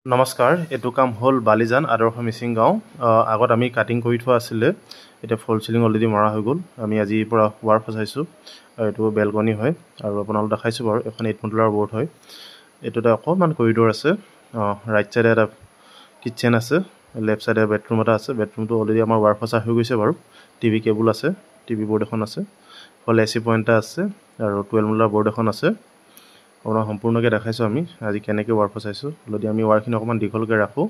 নমস্কাৰ, এইটো কাম হ'ল বালিজান আদৰ্শ মিচিং গাঁও। আগত আমি কাটিং কৰি থোৱা আছিলে, এতিয়া ফল চিলিং অলৰেডি মৰা হৈ গ'ল। আমি আজিৰ পৰা ৱাৰ ফচাইছোঁ আৰু এইটো বেলকনি হয় আৰু আপোনালোক দেখাইছোঁ বাৰু। এখন 8 মডুলাৰ বৰ্ড হয়। এইটোতে অকণমান কৰিডৰ আছে। ৰাইট চাইডে এটা কিটচেন আছে, লেফ্ট চাইডে বেডৰুম এটা আছে। বেডৰুমটো অলৰেডি আমাৰ ৱাৰ ফচা হৈ গৈছে বাৰু। টিভি কেবুল আছে, টিভি বৰ্ড এখন আছে, হ'ল AC পইণ্ট এটা আছে আৰু 12 মডুলাৰ বৰ্ড এখন আছে। আপোনাক সম্পূৰ্ণকৈ দেখাইছোঁ আমি আজি কেনেকৈ ৱাৰ ফচাইছোঁ। অলৰেডি আমি ৱাৰখিনি অকণমান দীঘলকৈ ৰাখোঁ,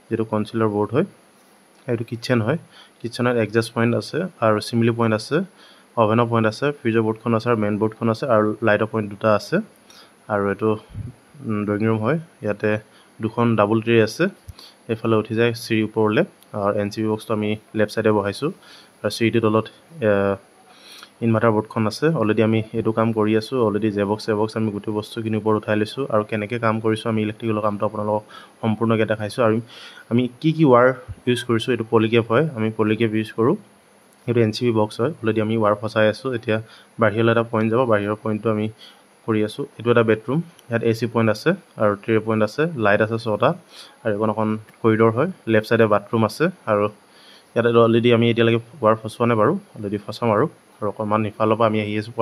যিটো কনচিলাৰ বৰ্ড হয়। এইটো কিটচেন হয়। কিটচেনত এডজাষ্ট পইণ্ট আছে আৰু চিমিলি পইণ্ট আছে, অভেনৰ পইণ্ট আছে, ফ্ৰিজৰ বৰ্ডখন আছে আৰু মেইন বৰ্ডখন আছে আৰু লাইটৰ পইণ্ট দুটা আছে। আৰু এইটো ড্ৰয়িং ৰুম হয়। ইয়াতে দুখন ডাবল ট্ৰে আছে, এইফালে উঠি যায় চিৰি ওপৰলৈ। আৰু NCB বক্সটো আমি লেফ্ট চাইডে বহাইছোঁ আৰু চিৰিটোৰ তলত ইনভাৰ্টাৰ বৰ্ডখন আছে। অলৰেডি আমি এইটো কাম কৰি আছোঁ। অলৰেডি জেবক্স আমি গোটেই বস্তুখিনি ওপৰত উঠাই লৈছোঁ আৰু কেনেকৈ কাম কৰিছোঁ আমি ইলেক্ট্ৰিকেলৰ কামটো আপোনালোকক সম্পূৰ্ণকৈ দেখাইছোঁ। আৰু আমি কি ৱাৰ ইউজ কৰিছোঁ, এইটো পলিকেপ হয়, আমি পলিকেপ ইউজ কৰোঁ। এইটো NCB বক্স হয়। অলৰেডি আমি ৱাৰ ফচাই আছোঁ। এতিয়া বাহিৰলৈ এটা পইণ্ট যাব, বাহিৰৰ পইণ্টটো আমি কৰি আছোঁ। এইটো এটা বেডৰুম, ইয়াত AC পইণ্ট আছে আৰু ট্ৰে পইণ্ট আছে, লাইট আছে 6টা আৰু এখন কৰিডৰ হয়। লেফ্ট চাইডে বাথৰুম আছে আৰু ইয়াতে অলৰেডি আমি এতিয়ালৈকে ৱাৰ ফচোৱা নাই বাৰু, অলৰেডি ফচাম আৰু অকণমান ইফালৰ পৰা আমি আহি আছোঁ,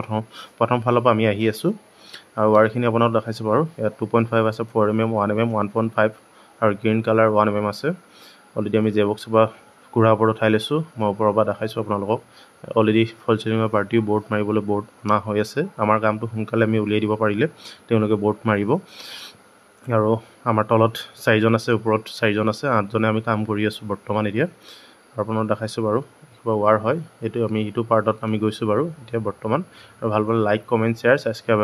প্ৰথম ফালৰ পৰা আমি আহি আছোঁ আৰু ৱাৰখিনি আপোনালোক দেখাইছোঁ বাৰু। ইয়াত 2.5 আছে, 4mm, 1mm, 1.5 আৰু গ্ৰীণ কালাৰ 1mm আছে। অলৰেডি আমি জেবক্সৰ পৰা কুঢ়াৰ ওপৰত উঠাই লৈছোঁ। মই ওপৰৰ পৰা দেখাইছোঁ আপোনালোকক। অলৰেডি ফল চিলিঙৰ পাৰ্টিও বৰ্ড মাৰিবলৈ বৰ্ড অনা হৈ আছে। আমাৰ কামটো সোনকালে আমি উলিয়াই দিব পাৰিলে তেওঁলোকে বৰ্ড মাৰিব। আৰু আমাৰ তলত 4জন আছে, ওপৰত 4জন আছে, 8জনে আমি কাম কৰি আছোঁ বৰ্তমান এতিয়া। আপোনালোক দেখাইছোঁ বাৰু, ৱাৰ হয় এইটো। আমি ইটো পাৰ্টত আমি গৈছোঁ বাৰু এতিয়া বৰ্তমান। আৰু ভাল লাইক, কমেণ্ট, শ্বেয়াৰ, ছাবস্ক্ৰাইব